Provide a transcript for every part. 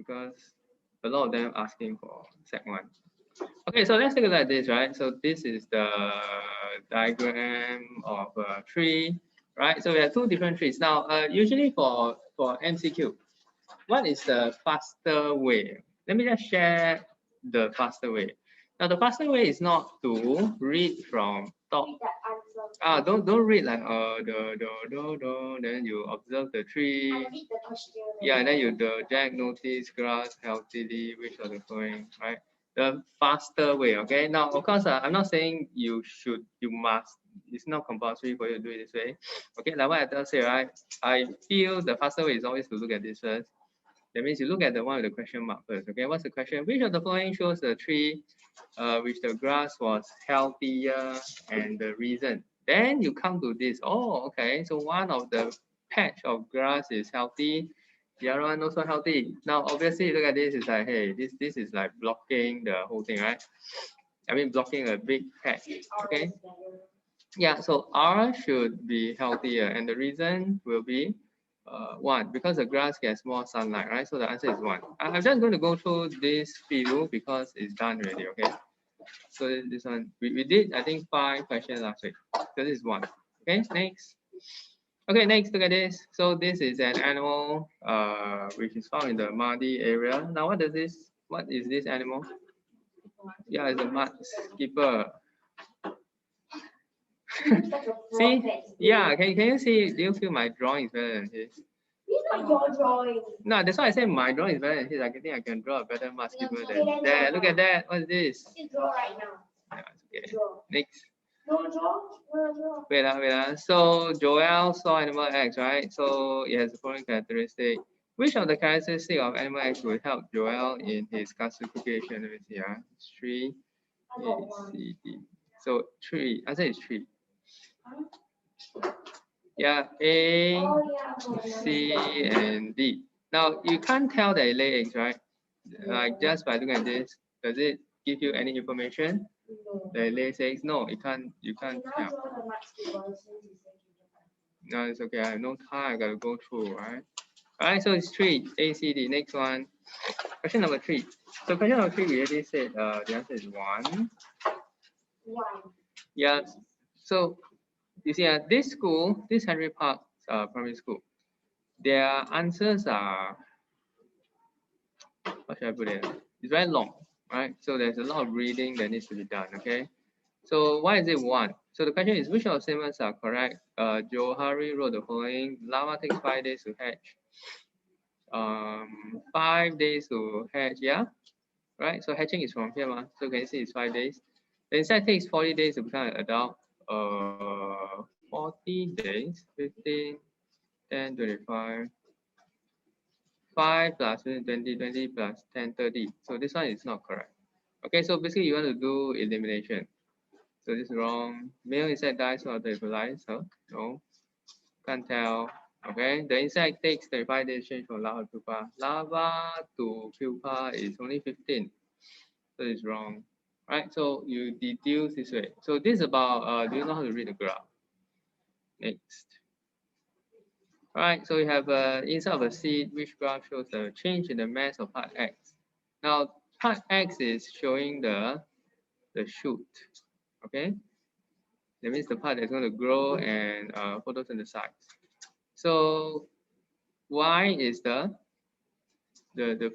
because a lot of them asking for Sec 1. Okay, so let's take a look at this, right? So this is the diagram of a tree, right? So we have two different trees. Now, usually for MCQ, what is the faster way? Let me just share the faster way. Now, the faster way is not to read from top. Don't read like then you observe the tree. Yeah, and then you the Jack notice grass healthily, which are the following, right? The faster way, okay? Now, of course, I'm not saying you must. It's not compulsory for you to do it this way. Okay, like what I just say, right? I feel the faster way is always to look at this first. That means you look at the one with the question mark first. Okay, what's the question? Which of the following shows the tree which the grass was healthier and the reason? Then you come to this. Oh, okay. So one of the patch of grass is healthy. The other one also healthy. Now, obviously, look at this. It's like, hey, this is like blocking the whole thing, right? I mean, blocking a big patch. Okay. Yeah. So R should be healthier, and the reason will be 1 because the grass gets more sunlight, right? So the answer is 1. I'm just going to go through this few because it's done already. Okay. So this one we did I think 5 questions last week. So this is 1. Okay. Next. Okay, next, look at this. So this is an animal which is found in the muddy area. Now, what is this animal? Yeah, it's a mud skipper. See? Yeah, can you see? Do you feel my drawing is better than his? It's not your drawing. No, that's why I say my drawing is better than his. I think I can draw a better mud skipper than that. Look at that. What is this? You draw right now. Yeah, it's okay. Next. Don't draw. Wait. So Joel saw animal X, right? So it has the following characteristic. Which of the characteristics of animal X will help Joel in his classification? Let me see. 3, A, C, D. So 3. Answer is 3. Yeah, A, C, and D. Now you can't tell that it lay eggs, right? Like just by looking at this, does it give you any information? The lay eggs? No, you can't tell. No, it's okay. I have no time. I gotta go through, right? Alright, so it's 3, A, C, D. Next one. Question number 3. So question number 3, we already said the answer is 1. 1. Yeah. So you see, this school, this Henry Park primary school, their answers are, what should I put it? It's very long, right? So there's a lot of reading that needs to be done, okay? So why is it 1? So the question is, which of the statements are correct? Johari wrote the following: lava takes 5 days to hatch. 5 days to hatch, yeah? Right? So hatching is from here, so can you see it's 5 days? The insect takes 40 days to become an adult. 40 days, 15, 10, 25. 5 plus 20, 20 plus 10, 30. So this one is not correct. Okay, so basically you want to do elimination. So this is wrong. Male insect dies after it fertilized. So no, can't tell. Okay, the insect takes 35 days change from larva to pupa. Larva to pupa is only 15. So it's wrong. Right, so you deduce this way. So this is about, do you know how to read the graph? Next. Right, so we have inside of a seed, which graph shows the change in the mass of part X. Now, part X is showing the shoot. Okay, that means the part that's going to grow and photosynthesize. So Y is the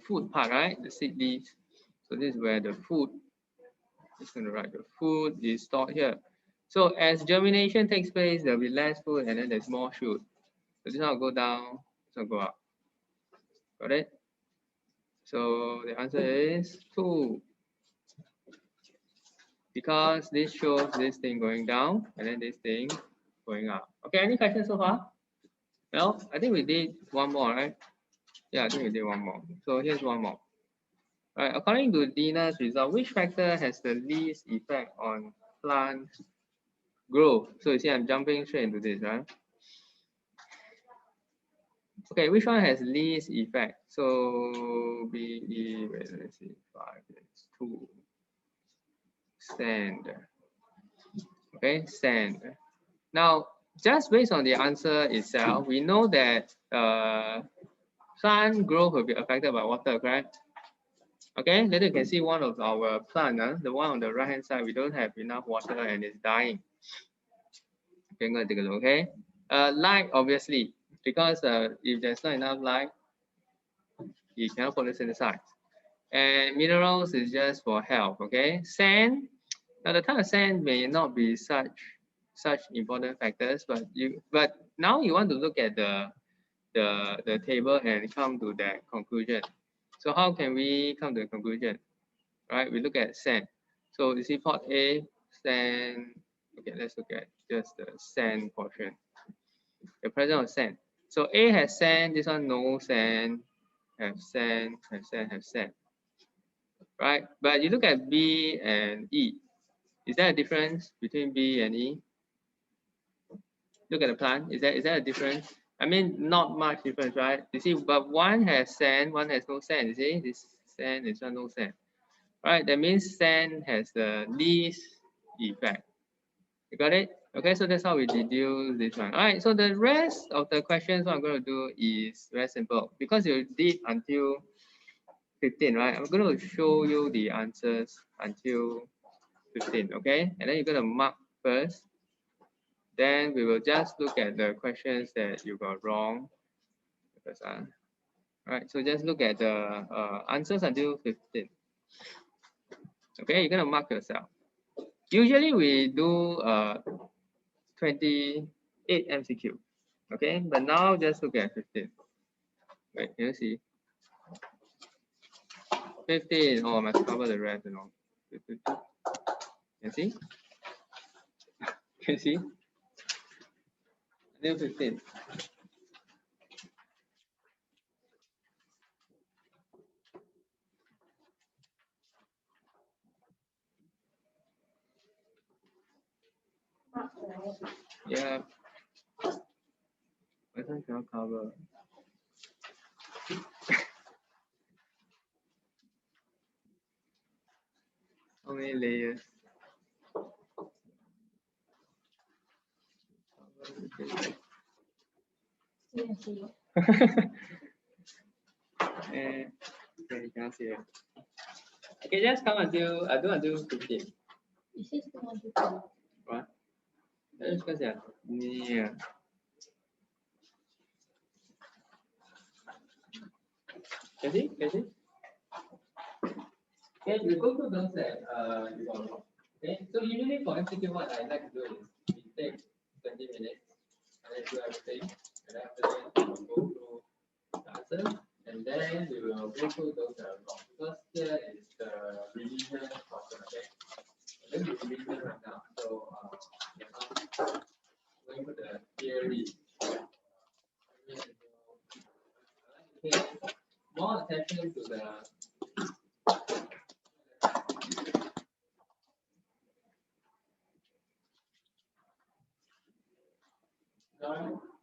food part, right? The seed leaves. So this is where the food is going to write. The food is stored here. So as germination takes place, there'll be less food and then there's more shoot. So this one will go down, this one will go up. Got it? So the answer is 2. Because this shows this thing going down and then this thing going up. Okay, any questions so far? Well, I think we did one more, right? Yeah, I think we did one more. So here's one more. All right, according to Dina's result, which factor has the least effect on plant growth? So you see, I'm jumping straight into this, right? Okay, which one has least effect? So BE, wait, let's see, 5, it's 2. Sand. Okay, sand. Now, just based on the answer itself, we know that plant growth will be affected by water, correct? Okay, later you can see one of our plant, the one on the right hand side, we don't have enough water and it's dying. Okay, I'm going to take a look, okay? Light, obviously, because if there's not enough light, you cannot photosynthesize. And minerals is just for health, okay? Sand, now the type of sand may not be such important factors, but now you want to look at the table and come to that conclusion. So how can we come to a conclusion? Right, we look at sand. So you see part A, sand. Okay, let's look at just the sand portion. The presence of sand. So A has sand, this one no sand, have sand, have sand, have sand. Right, but you look at B and E. Is there a difference between B and E? Look at the plant. Is there a difference? I mean, not much difference, right? You see, but one has sand, one has no sand. You see, this sand, this one no sand. Right, that means sand has the least effect. You got it? Okay, so that's how we deduce this one. All right, so the rest of the questions, what I'm going to do is very simple. Because you did until 15, right? I'm going to show you the answers until 15, okay? And then you're going to mark first. Then we will just look at the questions that you got wrong. All right, so just look at the answers until 15. Okay, you're going to mark yourself. Usually we do 28 MCQ. Okay, but now just look at 15. Wait, can you see? 15. Oh, I must cover the rest, you know. Can you see? Can you see? Until 15. Yeah. I think I'll cover. How many layers? Okay, you cannot see it. Okay, just come until do until 15. What? Let's go there. Yeah. Can you see? Can you see? Okay, we go through those that you got wrong. Okay, so usually for MCQ, what I like to do is we take 20 minutes and then do everything, and then after that we will go through the answers, and then we will go through those that are wrong. Because here is the revision portion, okay? And then we revision right now, so we're not going for the theory. Okay, more attention to the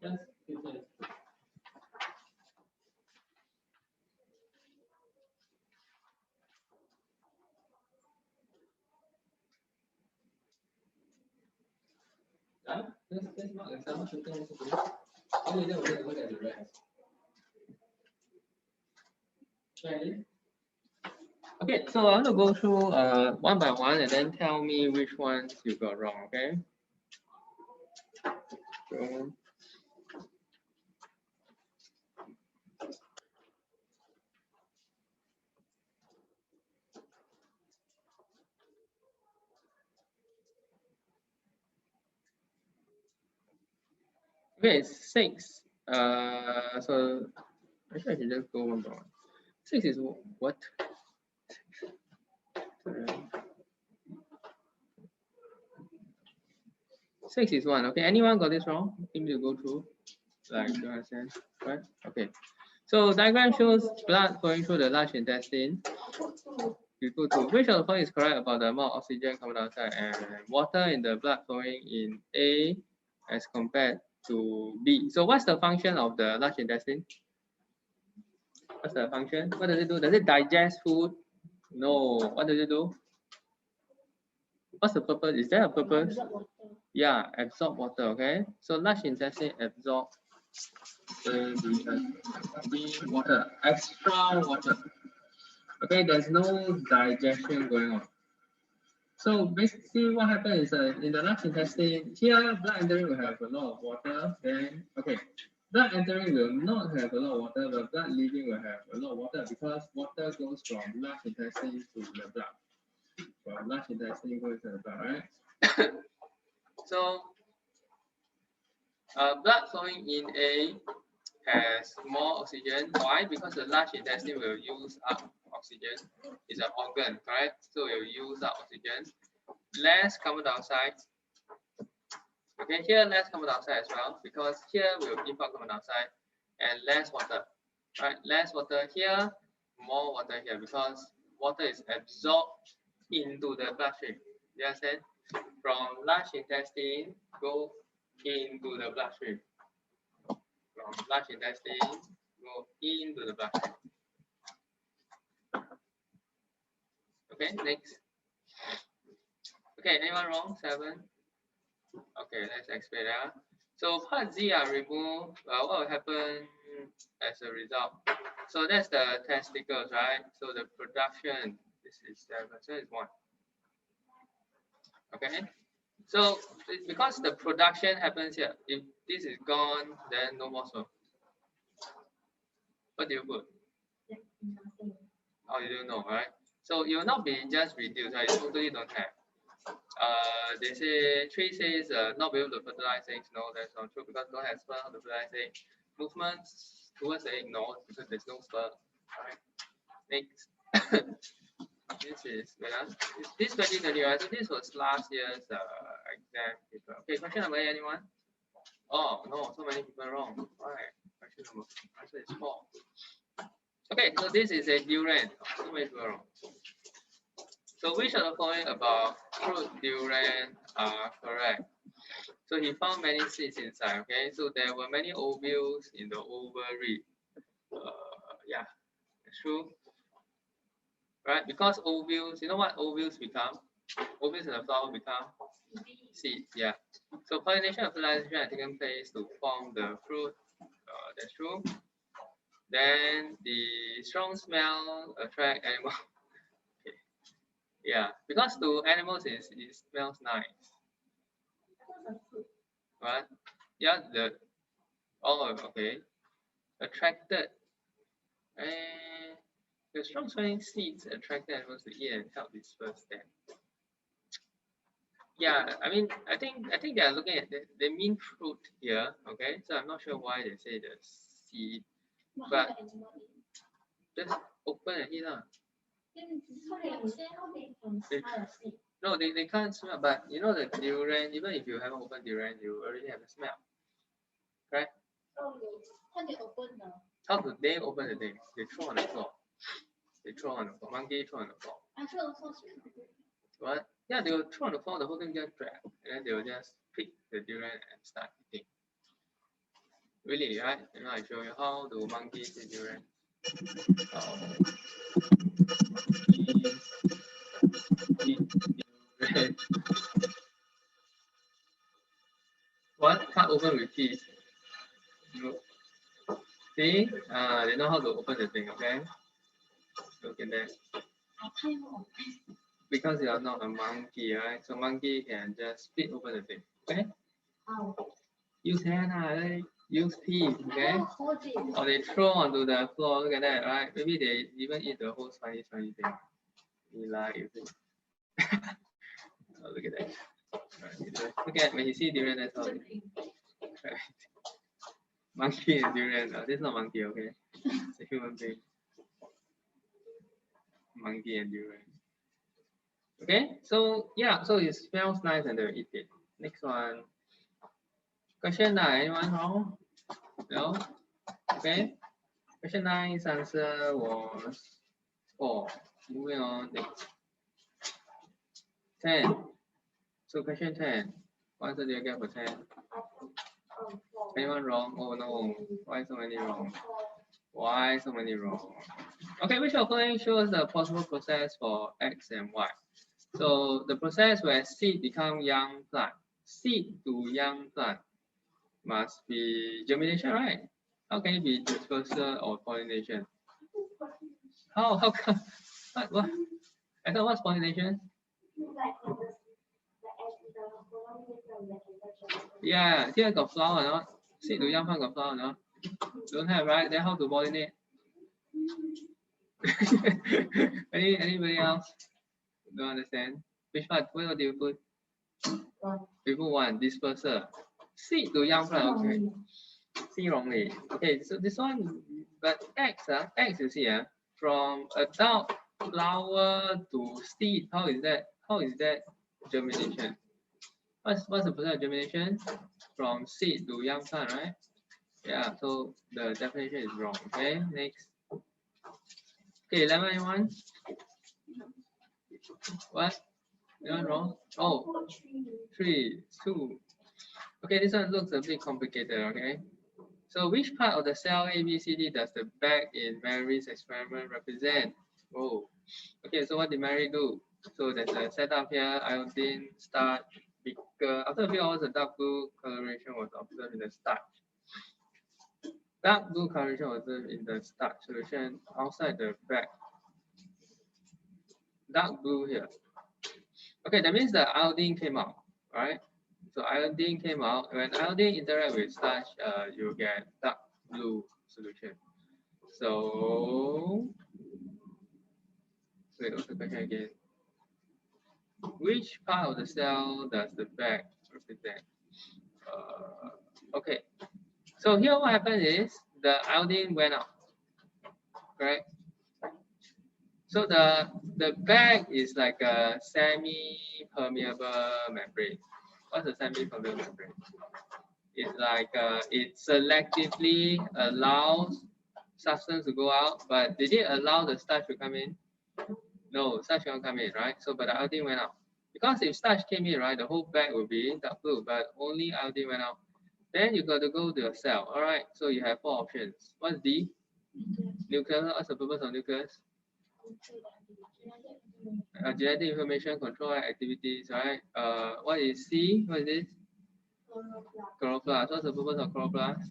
just 15 minutes. Just mark yourself 15 minutes to do. Only then we're going to look at the rest. Okay, so I want to go through one by one and then tell me which ones you got wrong, okay? So, okay, 6. So actually I should just go one by one. 6 is what? 6 is 1. Okay, anyone got this wrong? Need to go through, like, you understand, right? Okay. So diagram shows blood going through the large intestine. You go to which of the following is correct about the amount of oxygen, carbon dioxide, and water in the blood flowing in A as compared to B. So what's the function of the large intestine? What's the function? What does it do? Does it digest food? No. What does it do? What's the purpose? Is there a purpose? Yeah, absorb water. Okay. So large intestine absorb Then we have water, extra water. Okay, there's no digestion going on. So basically what happens is in the large intestine, here blood entering will have a lot of water, then, okay, blood entering will not have a lot of water, but blood leaving will have a lot of water because water goes from large intestine to the blood. From large intestine goes to the blood, right? So, blood flowing in A has more oxygen. Why? Because the large intestine will use up oxygen. It's an organ, correct? So it will use up oxygen. Less carbon dioxide. Okay, here less carbon dioxide as well, because here we will give out carbon dioxide, and less water. Right? Less water here, more water here, because water is absorbed into the bloodstream. You understand? From large intestine go into the bloodstream. From large intestine go into the bloodstream. Okay, next. Okay, anyone wrong? 7. Okay, let's explain that. So part Z are removed. What will happen as a result? So that's the testicles, right? So the production, this is 7, so it's 1. Okay, so because the production happens here, if this is gone, then no more sperm. What do you put? Oh, you don't know, right? So it will not be just reduced, right? You totally don't have. They say 3 says not be able to fertilize eggs. No, that's not true because don't have sperm to fertilize eggs. Movements towards the egg, no, because there's no sperm. Right? Next. This is this 2020, right? So this was last year's exam paper. Okay, question number 8, anyone? Oh no, so many people wrong. Why? Question number answer is 4. Okay, so this is a durian. So many people wrong. So which of the following about fruit durian are correct? So he found many seeds inside. Okay, so there were many ovules in the ovary. Yeah, that's true. Right, because ovules, you know what ovules become? Ovules in the flower become seeds. Yeah. So pollination and fertilization are taking place to form the fruit. That's true. Then the strong smell attract animals. Okay. Yeah, because to animals it smells nice. What? Yeah, okay. Attracted. And the strong smelling seeds attract animals to eat and help disperse them. Yeah, I mean, I think they are looking at they mean fruit here. Okay, so I'm not sure why they say the seed, but just open and eat lah. No, they can't smell, but you know the durian, even if you haven't opened durian, you already have the smell. Right? How do they open the thing? They throw on the floor. Monkey throw on the floor. What? Yeah, they will throw on the floor, the whole thing just drag, and then they will just pick the durian and start eating. Really, right? You know, I show you how do monkeys eat durian. What? Cut open with teeth. See? They know how to open the thing, okay? Look at that. Because you are not a monkey, right? So monkey can just split open the thing, okay? Use hand, use teeth, okay? Or they throw onto the floor, look at that, right? Maybe they even eat the whole funny thing. You like it. Oh, look at that. Right, look at when you see durian, that's how. Right. Monkey and durian. This is not monkey, okay? It's a human being. Monkey and durian. Okay, so yeah, so it smells nice and they'll eat it. Next one. Question 9, anyone wrong? No? Okay. Question 9's answer was 4. Moving on, next. 10. So question 10. What answer do you get for 10? Anyone wrong? Oh no. Why so many wrong? Why so many wrong? Okay, which of the following shows the possible process for X and Y? So the process where seed become young plant. Seed to young plant. Must be germination, right? How can it be dispersal or pollination? How come? What? I thought what's pollination? Yeah, here got flower, no? Seed to young plant got flower, no? Don't have, right? Then how to pollinate? Anybody else? Don't understand? Which part? Where do you put? We put one, dispersal. Seed to young plant, okay. See wrongly. Okay, so this one, but X, X you see, from adult flower to seed, how is that? How is that germination? What's the percent of germination? From seed to young plant, right? Yeah, so the definition is wrong. Okay, next. Okay, 11 anyone? What? Anyone wrong? Oh, 3, 2. Okay, this one looks a bit complicated, okay? So which part of the cell A, B, C, D does the bag in Mary's experiment represent? Oh, okay, so what did Mary do? So there's a setup here, iodine, starch, beaker. After a few hours, the dark blue coloration was observed in the starch. Dark blue coloration was observed in the starch solution outside the bag. Dark blue here. Okay, that means the iodine came out, right? So iodine came out. When iodine interact with starch, you get dark blue solution. So, wait, what's the question again? Which part of the cell does the bag represent? Okay, so here what happened is the iodine went out, correct? So the bag is like a semi-permeable membrane. What's a semi-permeable membrane? It's like it selectively allows substance to go out, but did it allow the starch to come in? No, starch cannot come in, right? So, but the iodine went out. Because if starch came in, right, the whole bag will be dark blue, but only iodine went out. Then you got to go to your cell. All right, so you have 4 options. What's D? Nucleus. What's the purpose of nucleus? Genetic information control activities, right? What is C? What is this? Chloroplast. What's the purpose of chloroplast?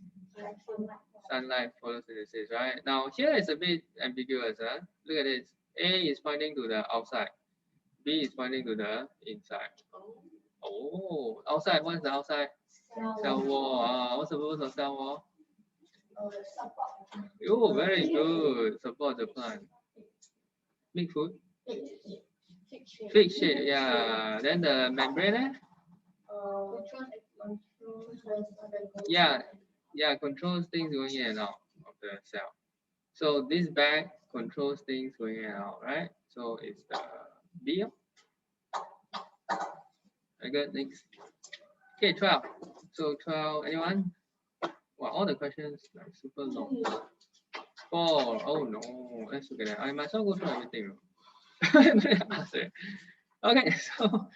Sunlight photosynthesis, right? Now here is a bit ambiguous. Look at this. A is pointing to the outside. B is pointing to the inside. Oh, outside. What's the outside? Cell wall. What's the purpose of cell wall? Oh, very good. Support the plant. Make food. Fix shape. Yeah. Then the membrane. Yeah, controls things going in and out of the cell. So this bag controls things going in and out, right? So it's the B. Very good. Next. Okay, 12. So 12. Anyone? Wow, all the questions like super long. 4. Oh no. Let's look at that. I might as well go through everything. Okay, so.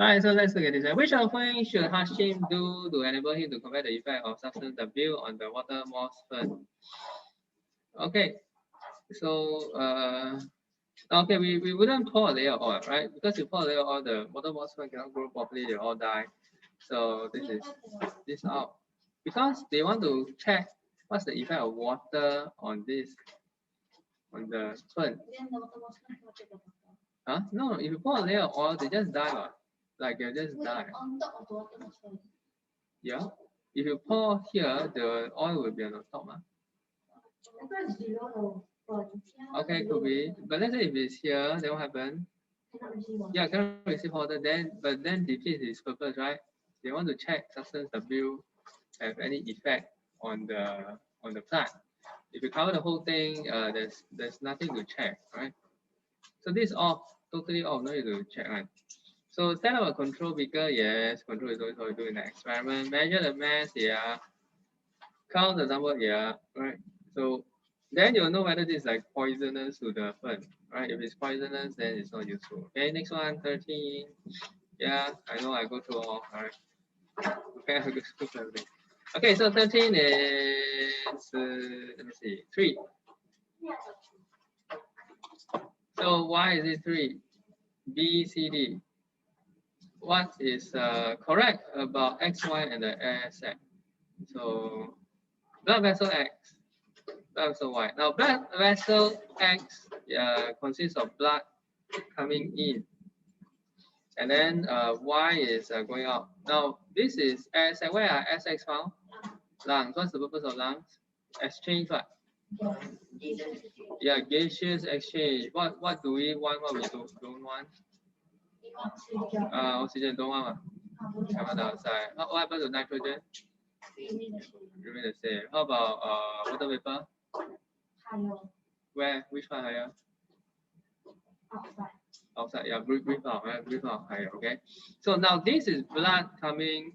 Alright, so let's look at this. Which of the following should Hashim do to enable him to compare the effect of substance W on the water moss fern? Okay, so okay, we wouldn't pour a layer of oil, right? Because if you pour a layer of oil, the water moss fern cannot grow properly, they all die. So this is this out. Because they want to check what's the effect of water on this, on the fern. Huh? No, if you pour a layer of oil, they just die. Like they just die. On top of the water moss. Yeah. If you pour here, the oil will be on the top. Okay, could be. But let's say if it's here, then what happen? Yeah, cannot receive water. But then defeats its purpose, right? They want to check substance W have any effect on the plant. If you cover the whole thing, there's nothing to check, right? So this is off, totally off. No need to check, right? So set up a control beaker. Yes, control is always what we do in the experiment. Measure the mass. Yeah. Count the number. Yeah. Right. So then you'll know whether this is like poisonous to the fern, right? If it's poisonous, then it's not useful. Okay, next one, 13. Yeah, I know I go through all right. Okay, I go through everything. Okay, so 13 is let me see, 3. So why is it 3? B, C, D. What is correct about X, Y, and the air sac? So blood vessel X, blood vessel Y. Now blood vessel X consists of blood coming in, and then Y is going out. Now this is S. Where are SX found? Lungs. What's the purpose of lungs? Exchange what? Yeah, gaseous exchange. What do we want? What we don't want? Oxygen don't want. Carbon dioxide. What happens to nitrogen? Remain the same. How about water vapor? Where? Which one higher? Outside. Yeah, breathe out. Right? Breathe out higher. Okay. So now this is blood coming,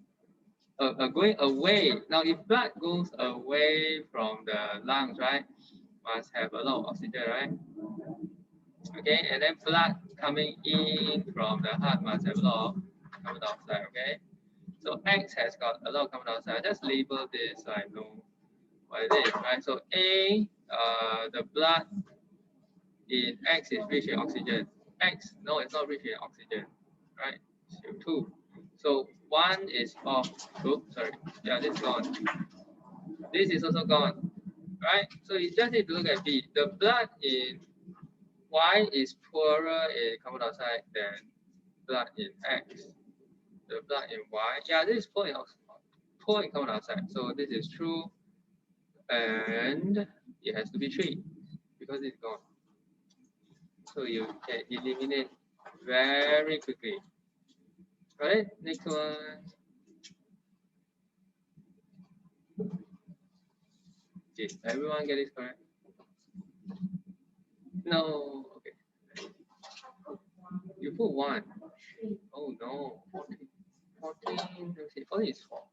going away. Now if blood goes away from the lungs, right, must have a lot of oxygen, right? Okay, and then blood coming in from the heart must have a lot of carbon dioxide. Okay. So X has got a lot of carbon dioxide. Just label this so I know what it is, right? So A, the blood in X is rich in oxygen. X, no, it's not rich in oxygen, right? CO2. So 1 is off. Oops, sorry. Yeah, this is gone. This is also gone, right? So you just need to look at B. The blood in Y is poorer in carbon dioxide than blood in X. The blood in Y, yeah, this is poor in carbon dioxide. So this is true, and it has to be 3 because it's gone. So you can eliminate very quickly. Right? Next one. Okay, everyone get it correct? No. Okay. You put 1. Oh no. 14. 14. Let me see. 14 is 4.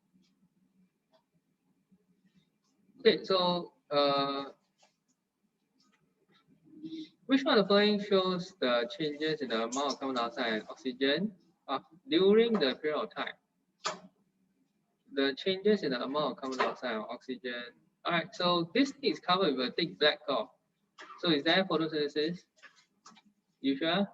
Okay, so which one of the following shows the changes in the amount of carbon dioxide and oxygen during the period of time? The changes in the amount of carbon dioxide and oxygen. All right, so this thing is covered with a thick black cloth. So is there photosynthesis? You sure?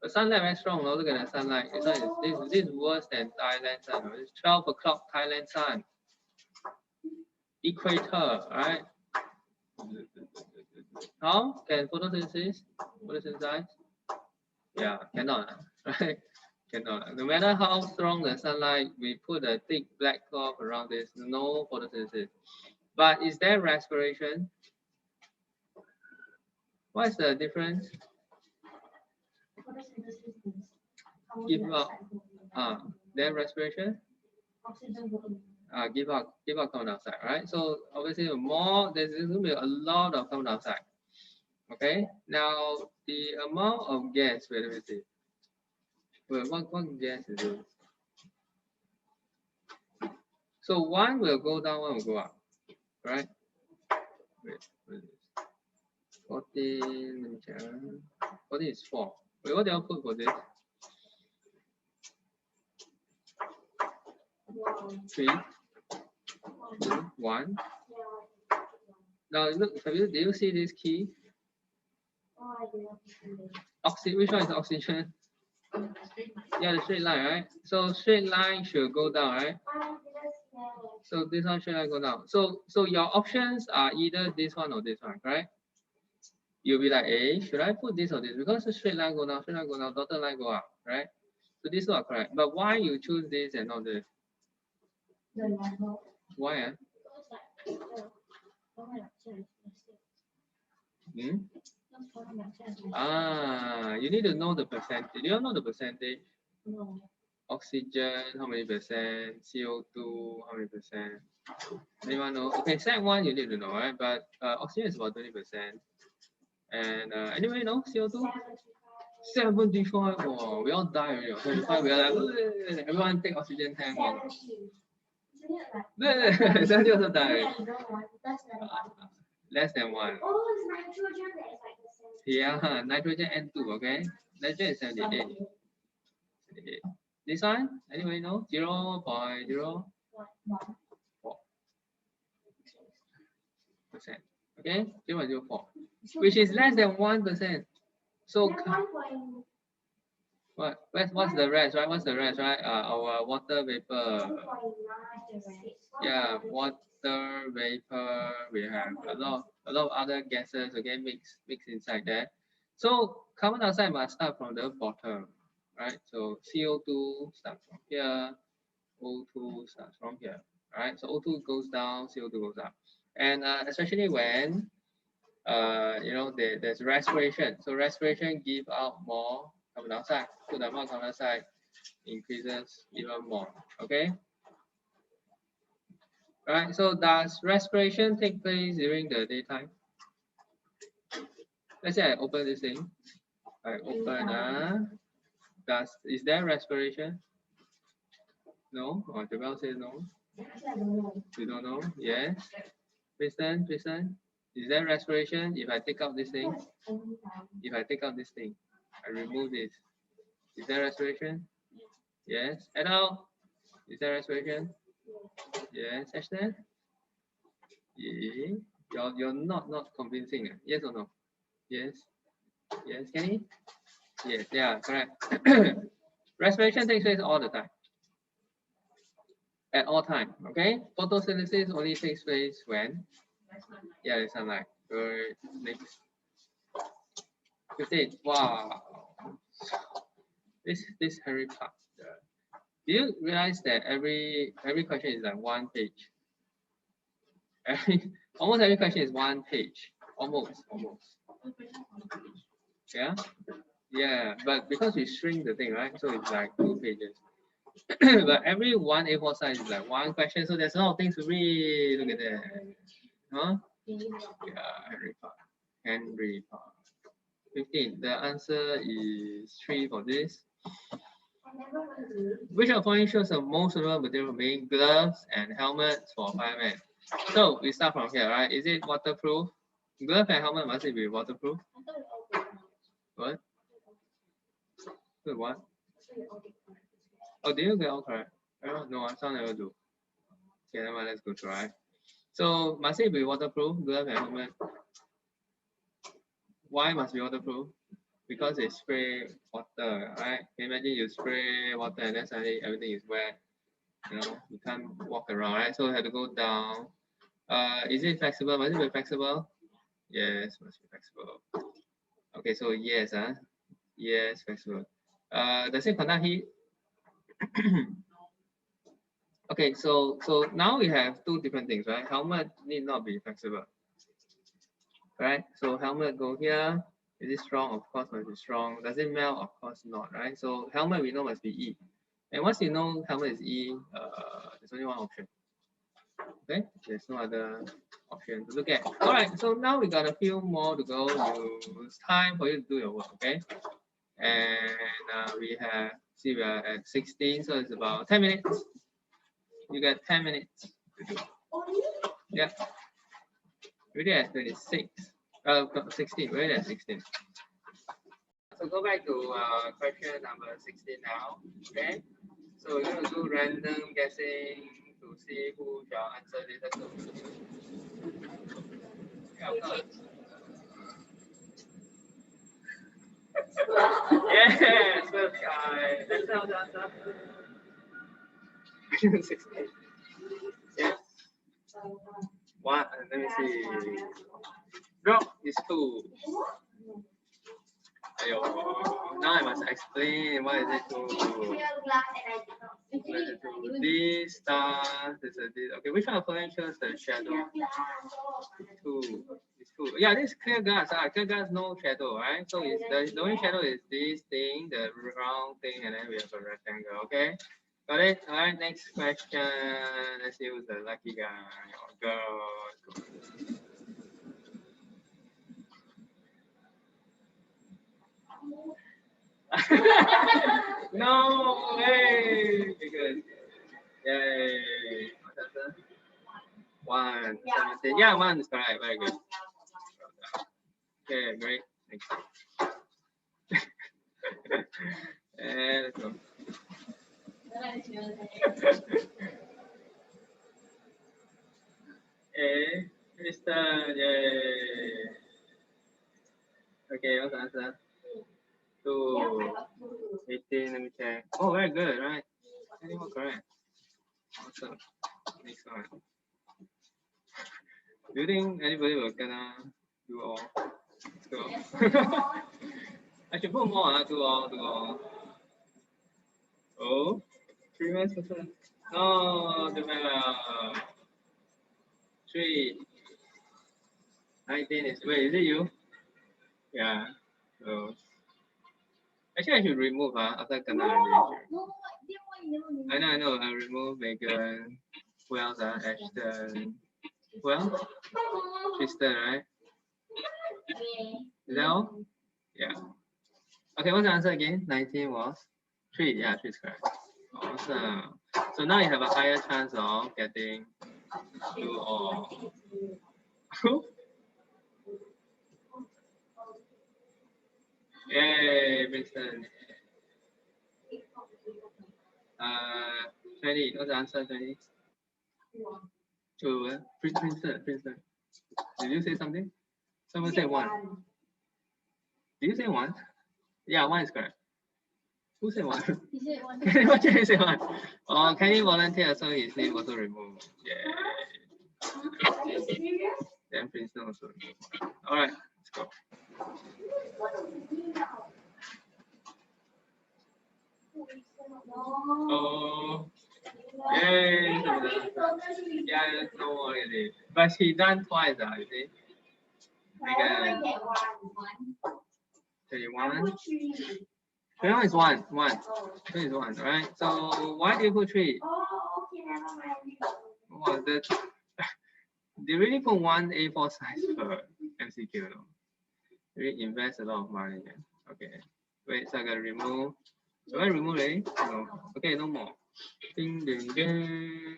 The sunlight very strong. Now look at the sunlight. This is worse than Thailand sun. It's 12 o'clock Thailand sun. Equator, right? How can photosynthesis? Photosynthesize? Yeah, cannot, right? Cannot. No matter how strong the sunlight, we put a thick black cloth around this, no photosynthesis. But is there respiration? What is the difference? Give up. Then respiration? Give out carbon dioxide, right? So obviously more, there's going to be a lot of carbon dioxide. Okay, now the amount of gas, wait, let me see. Well, what gas is it? So 1 will go down, 1 will go up, right? Wait, what is this? 14, let me check. 14 is 4. Wait, what do I put for this? 3, 2, 1. Now look, do you see this key? Which one is oxygen? Yeah, the straight line, right? So straight line should go down, right? So this one should go down. So your options are either this one or this one, correct? You'll be like, hey, should I put this or this? Because the straight line go down, dotted line go up, right? So these two are correct. But why you choose this and not this? Why? You need to know the percentage. Do you know the percentage? No. Oxygen, how many percent? CO2, how many percent? Anyone know? Okay, second one you need to know, right? But oxygen is about 20%. And anyway, no, CO2? 75. Oh, we all die already. 75, we are like, everyone take oxygen tank. That also die. Less than 1. Oh, it's nitrogen that is like the same. Yeah, nitrogen N2, okay? Nitrogen is 78. This one, anyway, no? 0.04%. Okay, 0.04, which is less than 1%. So what's the rest, right? What's the rest, right? Our water vapor. Yeah, water, vapor, we have a lot of other gases, okay, mix inside there. So carbon dioxide must start from the bottom, right? So CO2 starts from here, O2 starts from here, right? So O2 goes down, CO2 goes up. And especially when you know, there's respiration. So respiration give out more carbon dioxide. So the amount of carbon dioxide increases even more. Okay. Right. So does respiration take place during the daytime? Let's say I open this thing. I open. Is there respiration? No. Or Jabal says no. You don't know? Yes. Kristen. Is there respiration if I take out this thing? If I take out this thing, I remove this. Is there respiration? Yes. Adult, is there respiration? Yes. Ashton? Yeah. You're not convincing. Yes or no? Yes. Yes. Kenny? Yes. Yeah. Correct. Respiration takes place all the time. At all time. Okay. Photosynthesis only takes place when? Yeah, it's sunlight. Good. Next. 15. Wow. This Harry Potter. Do you realize that every question is like one page? Almost every question is one page. Almost. Yeah. Yeah, but because we shrink the thing, right? So it's like 2 pages. But every one A4 size is like one question, so there's a lot of things to read. Look at that. Huh? Yeah, Henry Potter. 15. The answer is 3 for this. Which of the following shows the most suitable material for making gloves and helmets for firemen? So we start from here, right? Is it waterproof? Glove and helmet must it be waterproof? What? Good what? Oh, did you get all correct? No, some never do. Okay, never mind, let's go try. So must it be waterproof, glove and helmet? Why must be waterproof? Because they spray water, right? Can you imagine you spray water and then suddenly everything is wet. You know, you can't walk around, right? So you have to go down. Is it flexible? Must it be flexible? Yes, must be flexible. Okay, so yes, yes, flexible. Does it conduct heat? Okay, so now we have 2 different things, right? Helmet need not be flexible, right? So helmet go here. Is it strong? Of course must be strong. Does it melt? Of course not, right? So helmet we know must be E. And once you know helmet is E, there's only one option. Okay, there's no other option to look at. All right, so now we got a few more to go. It's time for you to do your work, okay? And we are at 16, so it's about 10 minutes. You got 10 minutes to do. Yeah. We're at 26. 16. We're at 16. So go back to question number 16 now. Okay. So we're going to do random guessing to see who shall answer this. Yeah, of course. Yes, first guy. Let's tell the answer. 16. Yes. One. Let me see. Drop is 2. Now I must explain why is it 2. This star, this. Okay, which one of the shows the shadow? 2. It's 2. Yeah, this clear glass. Clear glass, no shadow, right? So it's the only shadow is this thing, the round thing, and then we have a rectangle. Okay, got it. All right. Next question. Let's see who's the lucky guy or girl. No way! Because yay! What's that? 117. Yeah, 1 is correct. Very good. Okay, great. Next. And let's go. Hey, Mr. Yay! Okay, what's the answer? 2. 18. Let me check. Oh, very good, right? Anyone correct? Awesome. next one. Do you think anybody will gonna do all? Let's go. I should put more, do all. Oh, previous person. No, the 3. 19 is, wait, is it you? Yeah. So actually I should remove after Kana. I know. I remove Megan. Who else? Ashton. Who else? Tristan, right? Is that all? Yeah. Okay, what's the answer again? 19 was 3. Yeah, 3 is correct. Awesome. So now you have a higher chance of getting 2 or yay, Princeton. 20. What's the answer? 20. 2. Princeton. Did you say something? Someone said 1. Did you say 1? Yeah, 1 is correct. Who said 1? He said 1. What did you say 1? Oh, can you volunteer? So his name also removed. Yeah. Are you serious? Then Princeton also removed. All right, let's go. Oh, yay! Yeah, no more already. But she done twice, you see. Again, 31. 21 is 1. 3 is 1, right? So why do you put 3? Oh, okay, never mind. Well, they really put 1 A4 size per MCQ, though. They really invest a lot of money. Yeah. Okay. Wait, so I gotta remove. Do I remove already? No. Okay, no more. Ding ding ding.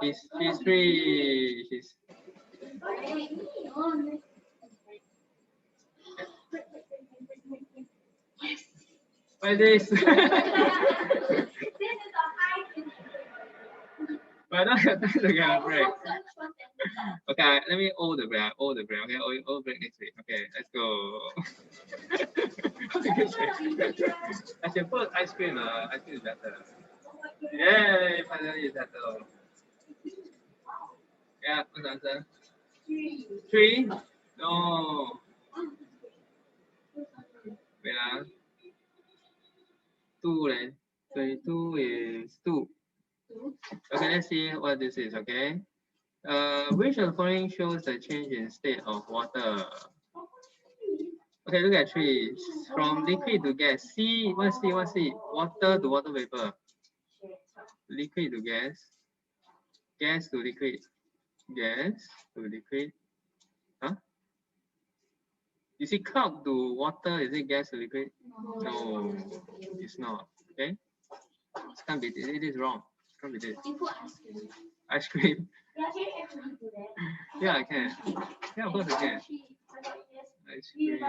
She's free. She's. What is this? But I don't have time to get a break. Okay, let me hold the break. Okay, hold break next week. Okay, let's go. I should put ice cream. Ice cream is better. Yay, finally it's better. Yeah, what's the answer? 3. No. Wait. 2 then. 22 is 2. Okay, let's see what this is, okay? Which of the following shows the change in state of water? Okay, look at 3. From liquid to gas. C, what's C? Water to water vapor. Liquid to gas. Gas to liquid. Gas to liquid. Huh? You see cup to water, is it gas to liquid? No, it's not. Okay? It can't be this. It is wrong. It can't be this. Ice cream. Yeah, I can. Yeah, of course I can. Ice cream.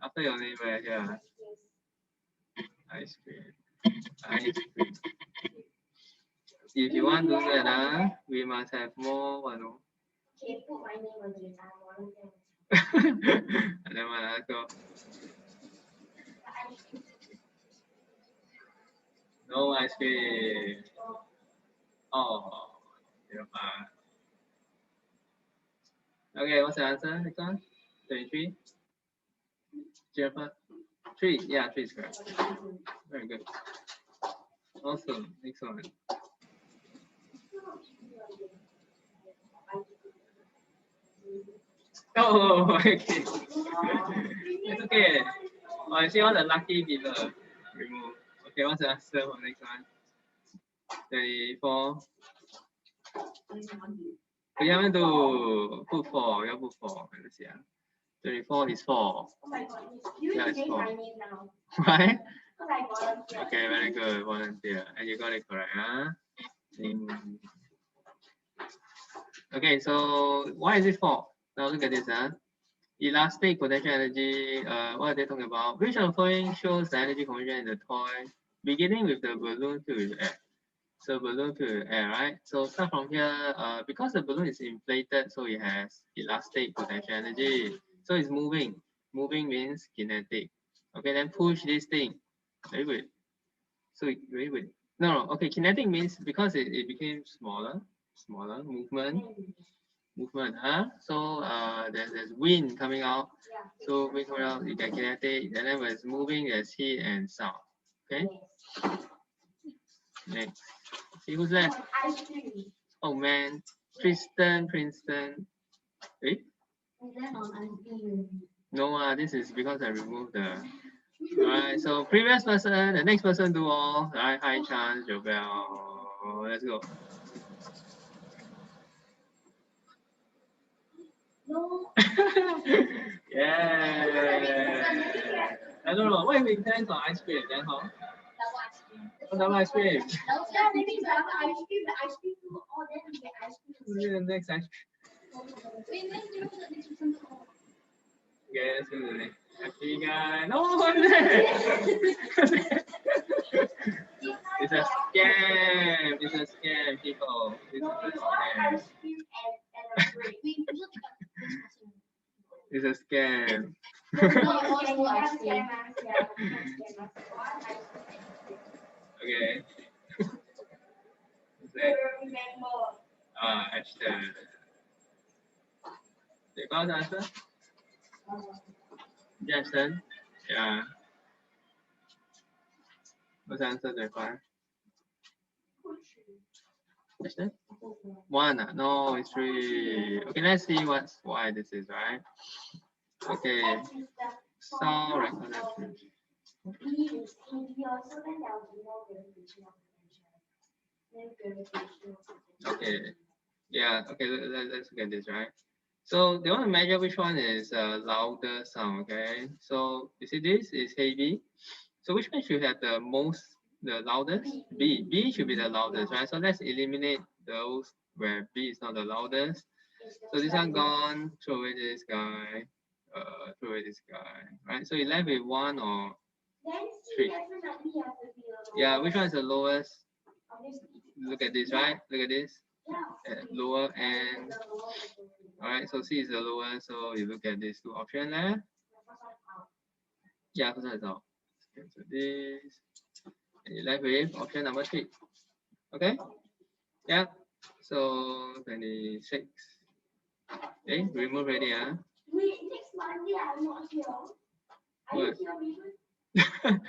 After your name, right? Yeah. Ice cream. Ice cream. If you want to do that, we must have more one. Okay, put my name again. I'm And then let's go. No ice cream. Oh, yeah. Okay, what's the answer? Next one? 23. Jennifer? 3. Yeah, 3 is correct. Very good. Awesome. Next one. Oh, okay. It's okay. Oh, I see all the lucky people. Remove. Okay, what's the answer for next one? 24. You haven't to put 4. You have to put 4. Let's see. 24 is 4. Oh my god. You Yeah, need it's to say 4. my name now. Why? Because I volunteer. Okay, very good. Volunteer. And you got it correct, huh? Okay, so why is it 4? Now look at this, huh? Elastic potential energy, what are they talking about? Which of the following shows the energy conversion in the toy, beginning with the balloon filled with air? So balloon filled with air, right? So start from here, because the balloon is inflated, so it has elastic potential energy. So it's moving. Moving means kinetic. Okay, then push this thing. Very good. So very good. No, okay, kinetic means because it became smaller movement, huh? So there's wind coming out. So wind coming out, you get kinetic, and then when it's moving, there's heat and sound. Okay. Next. See who's left? Oh man, Princeton. Wait. No, this is because I removed the. Alright, so previous person, the next person do all. Alright, high chance, Jobel. Let's go. No. Yeah. I don't know. What if we plan on ice cream then, huh? Double ice cream. Yeah, maybe it's like ice cream, the ice cream too, or then we get ice cream. The next ice cream. Wait, let's do the next one. Guess who's the next happy guy? No, it's a scam. It's a scam, people. It's a scam. It's a scam. Okay. Ashton. They got the answer? Yeah, Ashton. Yeah. What's the answer so far? Ashton? One. No, it's three. Okay, let's see why this is, right? Okay. Sound recognition. Okay. Yeah. Okay. Let's look at this, right? So they want to measure which one is louder sound. Okay. So you see this is heavy. So which one should have the loudest? B. B should be the loudest, right? So let's eliminate those where B is not the loudest. So this one gone. Throw away this guy. Throw away this guy. Right. So you left with one or three. Yeah. Which one is the lowest? Look at this, right? Look at this. Lower end. All right. So C is the lowest. So you look at these two options there. Yeah, first one is out. Cancel this. And you left with option number 3. Okay? Yeah. So 26. Okay, remove already, huh? Wait, next Monday I'm not here. Are you here, Raymond?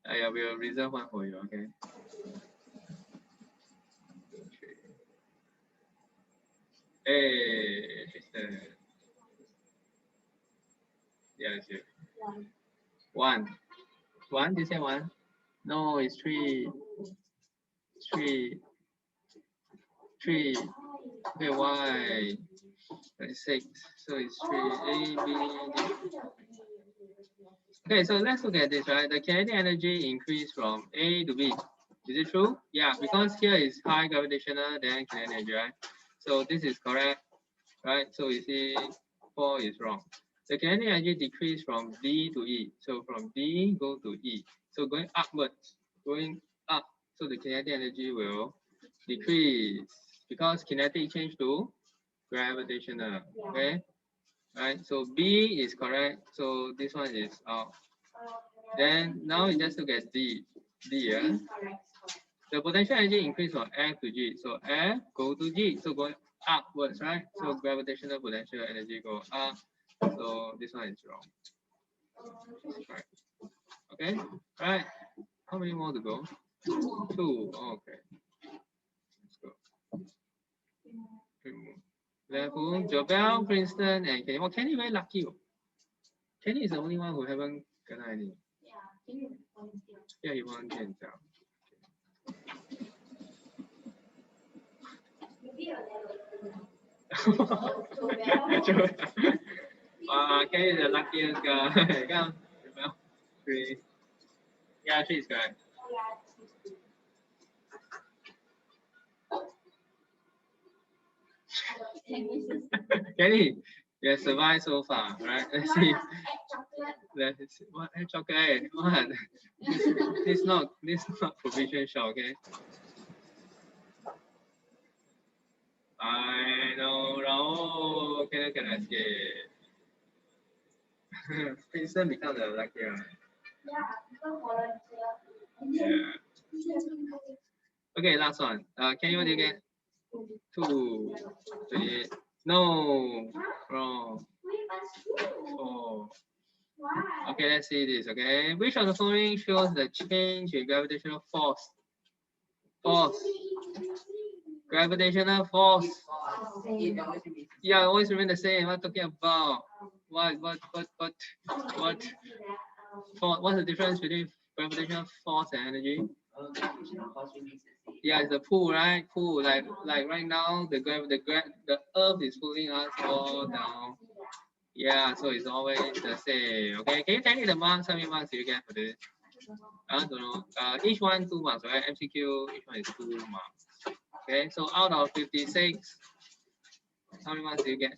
Yeah, we'll reserve one for you, okay? Hey, Tristan. Yeah, it's you. One. One? Did you say one? No, it's 3. 3. 3. Okay, why? 26. So it's 3. A, B, D. Okay, so let's look at this, right? The kinetic energy increased from A to B. Is it true? Yeah, because here is high gravitational, then kinetic energy, right? So this is correct, right? So you see 4 is wrong. The kinetic energy decreased from D to E. So from D go to E. So going upwards, going up. So the kinetic energy will decrease because kinetic change to gravitational. Okay, right? So B is correct. So this one is out. Then now you just look at D. D, yeah. The potential energy increase from F to G. So F go to G. So going upwards, right? So gravitational potential energy go up. So this one is wrong. Right. Okay. Right. How many more to go? 2. Okay. Let's go. 3 more. Level, Jobel, Princeton, and Kenny. Well, Kenny very lucky. Kenny is the only one who haven't gotten any. Yeah, he volunteered himself. Kenny is the luckiest guy. Come, Jobel. 3. Yeah, 3 is correct. Kenny, you have survived so far, right? Let's see. Let's see. What? Chocolate? What? This not provision shop, okay? I know, Raul can escape. Princeton become the luckier. Yeah, because volunteer. Yeah. Okay, last one. Can you what do you get? 2, 3. No, wrong. 4. Okay, let's see this. Okay, which of the following shows the change in gravitational force? Force. Gravitational force. Yeah, always remain the same. What talking about? What's the difference between gravitational force and energy? Yeah, it's the pull, right? Pull, like right now, the Earth is pulling us all down. Yeah, so it's always the same. Okay, can you tell me the marks? How many marks do you get for this? I don't know. Each one 2 marks, right? MCQ, each one is 2 marks. Okay, so out of 56, how many marks do you get?